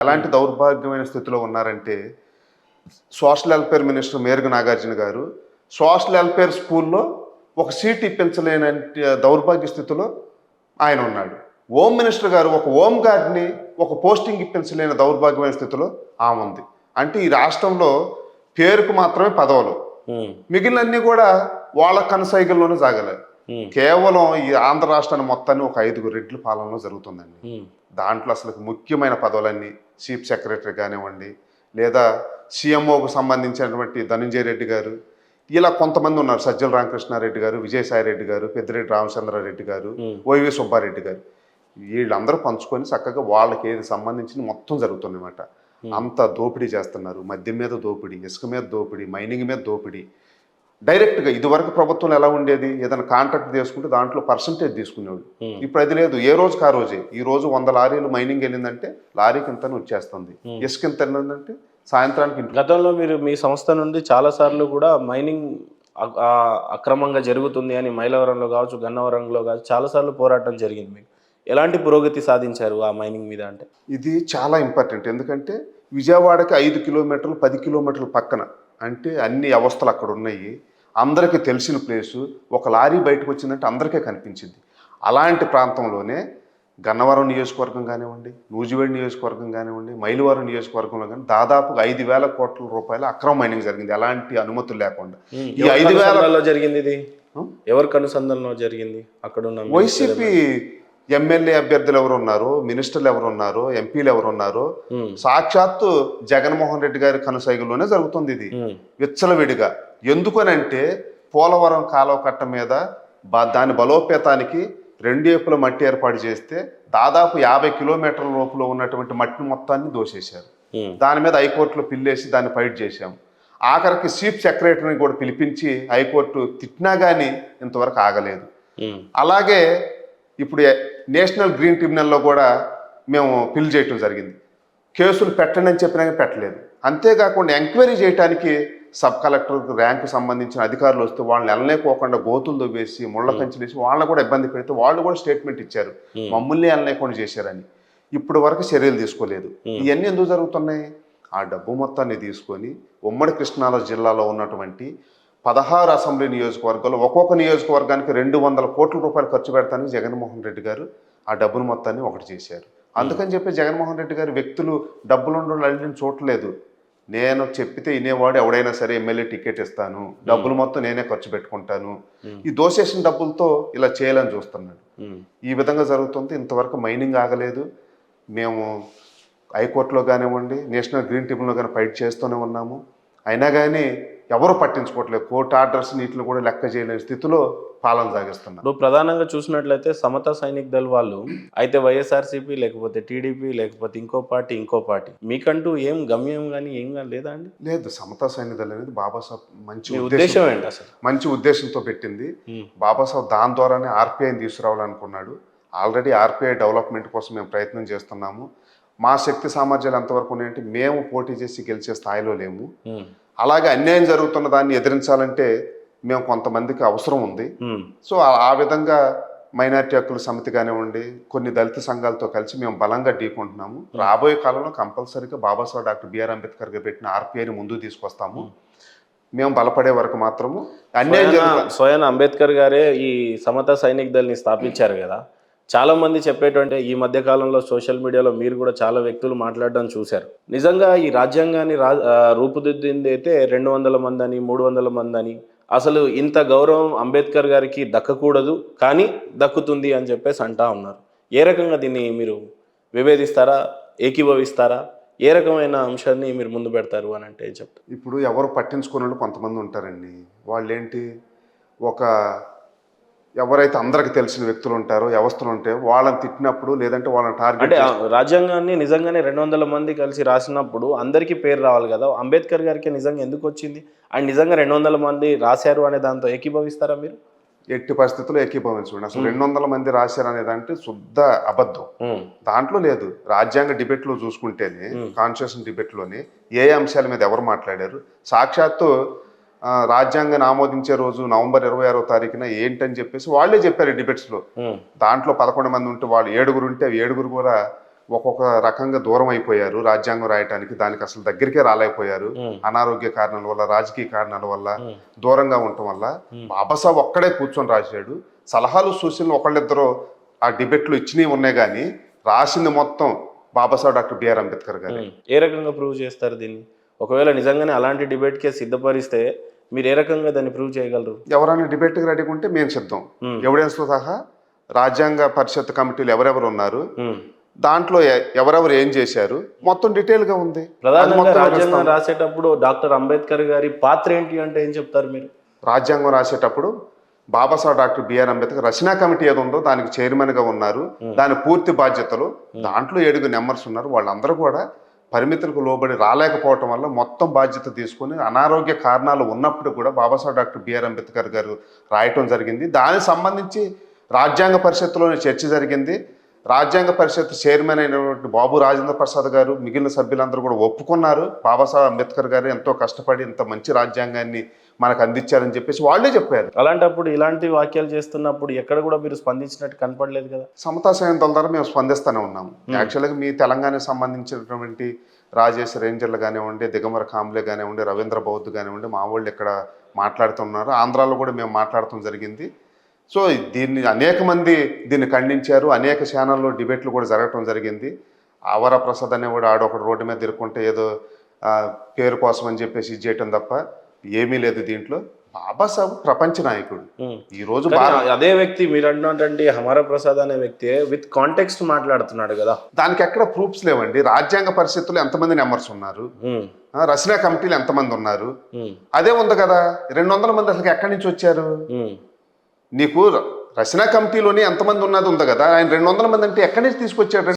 ఎలాంటి దౌర్భాగ్యమైన స్థితిలో ఉన్నారంటే, social welfare minister Meruga Nagarjuna గారు సోషల్ వెల్ఫేర్ స్కూల్లో ఒక సీట్ ఇప్పించలేనంటి దౌర్భాగ్య స్థితిలో ఆయన ఉన్నాడు. హోమ్ మినిస్టర్ గారు ఒక హోమ్ గార్డ్ని ఒక పోస్టింగ్ ఇప్పించలేని దౌర్భాగ్యమైన స్థితిలో ఆమె ఉంది. అంటే ఈ రాష్ట్రంలో పేరుకు మాత్రమే పదవులు, మిగిలినన్నీ కూడా వాళ్ళ కనసైగల్లోనే సాగలేదు. కేవలం ఈ ఆంధ్ర రాష్ట్రాన్ని మొత్తాన్ని ఒక 5 రెడ్ల పాలనలో జరుగుతుందండి. దాంట్లో అసలు ముఖ్యమైన పదవులన్నీ చీఫ్ సెక్రటరీ కానివ్వండి, లేదా సీఎంఓకు సంబంధించినటువంటి ధనంజయ రెడ్డి గారు, ఇలా కొంతమంది ఉన్నారు. సజ్జల రామకృష్ణారెడ్డి గారు, విజయసాయి రెడ్డి గారు, పెద్దిరెడ్డి రామచంద్రారెడ్డి గారు, వైవి సుబ్బారెడ్డి గారు, వీళ్ళందరూ పంచుకొని చక్కగా వాళ్ళకి ఏది సంబంధించిన మొత్తం జరుగుతుందన్నమాట. అంత దోపిడీ చేస్తున్నారు. మద్యం మీద దోపిడీ, ఇసుక మీద దోపిడీ, మైనింగ్ మీద దోపిడీ. డైరెక్ట్గా ఇదివరకు ప్రభుత్వం ఎలా ఉండేది, ఏదైనా కాంట్రాక్ట్ తీసుకుంటే దాంట్లో పర్సంటేజ్ తీసుకునేవాడు. ఇప్పుడు అది లేదు. ఏ రోజుకి ఆ రోజే. ఈ రోజు 100 లారీలు మైనింగ్ వెళ్ళిందంటే లారీకి ఇంతని వచ్చేస్తుంది, ఇసుక ఇంత వెళ్ళిందంటే సాయంత్రానికి. గతంలో మీరు మీ సంస్థ నుండి చాలా సార్లు కూడా మైనింగ్ అక్రమంగా జరుగుతుంది అని మైలవరంలో కావచ్చు, గన్నవరంలో కావచ్చు చాలాసార్లు పోరాటం జరిగింది. మీకు ఎలాంటి పురోగతి సాధించారు ఆ మైనింగ్ మీద? అంటే ఇది చాలా ఇంపార్టెంట్. ఎందుకంటే విజయవాడకి 5 కిలోమీటర్లు 10 కిలోమీటర్ల పక్కన, అంటే అన్ని వ్యవస్థలు అక్కడ ఉన్నాయి. అందరికీ తెలిసిన ప్లేసు. ఒక లారీ బయటకు వచ్చిందంటే అందరికీ కనిపించింది. అలాంటి ప్రాంతంలోనే గన్నవరం నియోజకవర్గం కానివ్వండి, నూజివేడ్ నియోజకవర్గం కానివ్వండి, మైలవరం నియోజకవర్గంలో కానీ దాదాపుగా 5,000 కోట్ల రూపాయల అక్రమ మైనింగ్ జరిగింది, ఎలాంటి అనుమతులు లేకుండా. ఈ 5,000 జరిగింది. ఇది ఎవరికి అనుసంధానంలో జరిగింది? అక్కడ ఉన్న వైసీపీ ఎమ్మెల్యే అభ్యర్థులు ఎవరు ఉన్నారో, మినిస్టర్లు ఎవరు ఉన్నారో, ఎంపీలు ఎవరు ఉన్నారో, సాక్షాత్తు జగన్మోహన్ రెడ్డి గారి కనుసైగుల్లోనే జరుగుతుంది ఇది విచ్చలవిడిగా. ఎందుకనంటే పోలవరం కాలువ కట్ట మీద దాని బలోపేతానికి 2 వైపుల మట్టి ఏర్పాటు చేస్తే దాదాపు 50 కిలోమీటర్ల లోపల ఉన్నటువంటి మట్టిని మొత్తాన్ని దోసేశారు. దాని మీద హైకోర్టులో పిల్లేసి దాన్ని ఫైట్ చేశాం. ఆఖరికి చీఫ్ సెక్రటరీని కూడా పిలిపించి హైకోర్టు తిట్టినా కానీ ఇంతవరకు ఆగలేదు. అలాగే ఇప్పుడు నేషనల్ గ్రీన్ ట్రిబ్యునల్లో కూడా మేము పిల్ చేయటం జరిగింది. కేసులు పెట్టండి అని చెప్పినా పెట్టలేదు. అంతేకాకుండా ఎంక్వైరీ చేయడానికి సబ్ కలెక్టర్ ర్యాంకు సంబంధించిన అధికారులు వస్తే వాళ్ళని వెళ్ళలేకోకుండా గోతులు దొబ్బేసి ముళ్ళ కంచెలు వేసి వాళ్ళని కూడా ఇబ్బంది పెడితే వాళ్ళు కూడా స్టేట్మెంట్ ఇచ్చారు, మమ్మల్ని వెళ్ళలేకుండా చేశారని. ఇప్పుడు వరకు చర్యలు తీసుకోలేదు. ఇవన్నీ ఎందుకు జరుగుతున్నాయి? ఆ డబ్బు మొత్తాన్ని తీసుకొని ఉమ్మడి కృష్ణా జిల్లాలో ఉన్నటువంటి 16 అసెంబ్లీ నియోజకవర్గాలు ఒక్కొక్క నియోజకవర్గానికి 200 కోట్ల రూపాయలు ఖర్చు పెడతానికి జగన్మోహన్ రెడ్డి గారు ఆ డబ్బును మొత్తాన్ని ఒకటి చేశారు. అందుకని చెప్పి జగన్మోహన్ రెడ్డి గారు వ్యక్తులు డబ్బులు అల్లిని చూడలేదు. నేను చెప్పితే వినేవాడు ఎవడైనా సరే ఎమ్మెల్యే టికెట్ ఇస్తాను, డబ్బులు మొత్తం నేనే ఖర్చు పెట్టుకుంటాను, ఈ దోసేసిన డబ్బులతో ఇలా చేయాలని చూస్తున్నాడు. ఈ విధంగా జరుగుతుంది. ఇంతవరకు మైనింగ్ ఆగలేదు. మేము హైకోర్టులో కానివ్వండి, నేషనల్ గ్రీన్ ట్రిబ్యునల్లో కానీ ఫైట్ చేస్తూనే ఉన్నాము. అయినా కానీ ఎవరు పట్టించుకోవట్లేదు. కోర్టు ఆర్డర్స్ నీటిని కూడా లెక్క చేయలేని స్థితిలో పాలన సాగిస్తున్నారు. ఇప్పుడు ప్రధానంగా చూసినట్లయితే సమతా సైనిక్ దళ్ వాళ్ళు అయితే వైఎస్ఆర్సీపీ, లేకపోతే టీడీపీ, లేకపోతే ఇంకో పార్టీ మీకంటూ ఏం గమ్యం కానీ ఏం కానీ లేదా అండి? లేదు. సమతా సైనిక్ దళ్ అనేది బాబాసాహెబ్ మంచి ఉద్దేశం ఏంటి అసలు? మంచి ఉద్దేశంతో పెట్టింది. బాబాసాహెబ్ దాని ద్వారానే ఆర్పీఐని తీసుకురావాలనుకున్నాడు. ఆల్రెడీ ఆర్పీఐ డెవలప్మెంట్ కోసం మేము ప్రయత్నం చేస్తున్నాము. మా శక్తి సామర్థ్యాలు ఎంతవరకు ఉన్నాయంటే మేము పోటీ చేసి గెలిచే స్థాయిలో లేము. అలాగే అన్యాయం జరుగుతున్న దాన్ని ఎదిరించాలంటే మేము కొంతమందికి అవసరం ఉంది. సో ఆ విధంగా మైనారిటీ హక్కుల సమితి కానివ్వండి, కొన్ని దళిత సంఘాలతో కలిసి మేము బలంగా ఢీకుంటున్నాము. రాబోయే కాలంలో కంపల్సరీగా బాబాసాహెబ్ డాక్టర్ బిఆర్ అంబేద్కర్ గారు పెట్టిన ఆర్పీఐని ముందుకు తీసుకొస్తాము. మేము బలపడే వరకు మాత్రము అన్యాయం. స్వయం అంబేద్కర్ గారే ఈ సమతా సైనిక్ దళని స్థాపించారు కదా. చాలా మంది చెప్పేటంటే ఈ మధ్య కాలంలో సోషల్ మీడియాలో మీరు కూడా చాలా వ్యక్తులు మాట్లాడడం చూశారు. నిజంగా ఈ రాజ్యాంగాన్ని రూపుదిద్దింది అయితే 200 మంది అని, 300 మంది అని, అసలు ఇంత గౌరవం అంబేద్కర్ గారికి దక్కకూడదు కానీ దక్కుతుంది అని చెప్పేసి అంటా ఉన్నారు. ఏ రకంగా దీన్ని మీరు విభేదిస్తారా, ఏకీభవిస్తారా? ఏ రకమైన అంశాన్ని మీరు ముందు పెడతారు అని అంటే చెప్తారు. ఇప్పుడు ఎవరు పట్టించుకునే వాళ్ళు కొంతమంది ఉంటారండి. వాళ్ళు ఏంటి, ఎవరైతే అందరికి తెలిసిన వ్యక్తులు ఉంటారో, వ్యవస్థలు ఉంటాయో వాళ్ళని తిట్టినప్పుడు, లేదంటే వాళ్ళని టార్గెట్ అంటే రాజ్యాంగాన్ని నిజంగానే 200 మంది కలిసి రాసినప్పుడు అందరికీ పేరు రావాలి కదా. అంబేద్కర్ గారికి నిజంగా ఎందుకు వచ్చింది? ఆయన నిజంగా 200 మంది రాశారు అనే దాంతో ఏకీభవిస్తారా మీరు? ఎట్టి పరిస్థితుల్లో ఏకీభవించండి. అసలు 200 మంది రాశారు అనే దాంట్లో శుద్ధ అబద్ధం. దాంట్లో లేదు. రాజ్యాంగ డిబేట్లో చూసుకుంటేనే, కాన్స్టిట్యూషన్ డిబేట్లోనే ఏ అంశాల మీద ఎవరు మాట్లాడారు, సాక్షాత్తు రాజ్యాంగాన్ని ఆమోదించే రోజు నవంబర్ 26వ తారీఖున ఏంటని చెప్పేసి వాళ్ళే చెప్పారు డిబేట్స్లో. దాంట్లో 11 మంది ఉంటే వాళ్ళు 7 ఉంటే 7 కూడా ఒక్కొక్క రకంగా దూరం అయిపోయారు రాజ్యాంగం రాయటానికి, దానికి అసలు దగ్గరికే రాలేకపోయారు. అనారోగ్య కారణాల వల్ల, రాజకీయ కారణాల వల్ల దూరంగా ఉండటం వల్ల బాబాసాహెబ్ ఒక్కడే కూర్చొని రాశాడు. సలహాలు సూచనలు ఒకళ్ళిద్దరూ ఆ డిబేట్లు ఇచ్చినవి ఉన్నాయి, కానీ రాసింది మొత్తం బాబాసాహెబ్ డాక్టర్ బిఆర్ అంబేద్కర్ గారు. ఏ రకంగా ప్రూవ్ చేస్తారు దీన్ని? ఒకవేళ నిజంగానే అలాంటి డిబేట్కే సిద్ధపరిస్తే మీరు ఏ రకంగా దాన్ని ప్రూవ్ చేయగలరు? ఎవరైనా డిబేట్కి రెడీగా ఉంటే మేము సిద్ధం. ఎవిడెన్స్తో సహా రాజ్యాంగ పరిషత్ కమిటీలు ఎవరెవరు ఉన్నారు, దాంట్లో ఎవరెవరు ఏం చేశారు, మొత్తం డీటెయిల్గా ఉంది. ప్రధానంగా రాజ్యాంగం రాసేటప్పుడు డాక్టర్ అంబేద్కర్ గారి పాత్ర ఏంటి అంటే ఏం చెప్తారు మీరు? రాజ్యాంగం రాసేటప్పుడు బాబాసాహెబ్ డాక్టర్ బిఆర్ అంబేద్కర్ రచనా కమిటీ ఏది ఉందో దానికి చైర్మన్గా ఉన్నారు. దాని పూర్తి బాధ్యతలు, దాంట్లో 7 మెంబర్స్ ఉన్నారు. వాళ్ళందరూ కూడా పరిమితులకు లోబడి రాలేకపోవటం వల్ల మొత్తం బాధ్యత తీసుకొని అనారోగ్య కారణాలు ఉన్నప్పుడు కూడా బాబాసాహెబ్ డాక్టర్ బిఆర్ అంబేద్కర్ గారు రాయటం జరిగింది. దానికి సంబంధించి రాజ్యాంగ పరిషత్తులోనే చర్చ జరిగింది. రాజ్యాంగ పరిషత్ చైర్మన్ అయినటువంటి బాబు రాజేంద్ర ప్రసాద్ గారు, మిగిలిన సభ్యులందరూ కూడా ఒప్పుకున్నారు. బాబాసాహెబ్ అంబేద్కర్ గారు ఎంతో కష్టపడి ఇంత మంచి రాజ్యాంగాన్ని మనకు అందించారని చెప్పేసి వాళ్ళే చెప్పారు. అలాంటప్పుడు ఇలాంటి వాక్యాలు చేస్తున్నప్పుడు ఎక్కడ కూడా మీరు స్పందించినట్టు కనపడలేదు కదా? సమతా సాయంత్రం ద్వారా మేము స్పందిస్తూనే ఉన్నాము. యాక్చువల్గా మీ తెలంగాణకు సంబంధించినటువంటి రాజేష్ రేంజర్లు కానివ్వండి, దిగంబర కాంబ్లే కానివ్వండి, రవీంద్ర బౌద్ధ్ కానివ్వండి, మా వాళ్ళు ఇక్కడ మాట్లాడుతున్నారు. ఆంధ్రాలో కూడా మేము మాట్లాడటం జరిగింది. సో దీన్ని అనేక మంది దీన్ని ఖండించారు. అనేక ఛానల్లో డిబేట్లు కూడా జరగటం జరిగింది. ఆవరా ప్రసాద్ అనేవాడు ఆడొకడు రోడ్డు మీద తిరుక్కుంటే ఏదో పేరు కోసం అని చెప్పేసి ఇది చేయటం తప్ప ఏమీ లేదు దీంట్లో. బాబాసాహెబ్ ప్రపంచ నాయకుడు. ఈ రోజు అదే వ్యక్తి మీరు అంటున్నటువంటి హమారా ప్రసాద్ అనే వ్యక్తి విత్ కాంటెక్స్ట్ మాట్లాడుతున్నాడు కదా, దానికి ఎక్కడ ప్రూఫ్స్ లేవండి. రాజ్యాంగ పరిషత్తులు ఎంతమంది మెంబర్స్ ఉన్నారు, రచనా కమిటీలు ఎంతమంది ఉన్నారు, అదే ఉంది కదా. 200 మంది అసలు ఎక్కడి నుంచి వచ్చారు? నీకు రచనా కమిటీలోని ఎంతమంది ఉన్నది ఉంది కదా. ఆయన 200 మంది అంటే ఎక్కడి నుంచి తీసుకొచ్చాడు?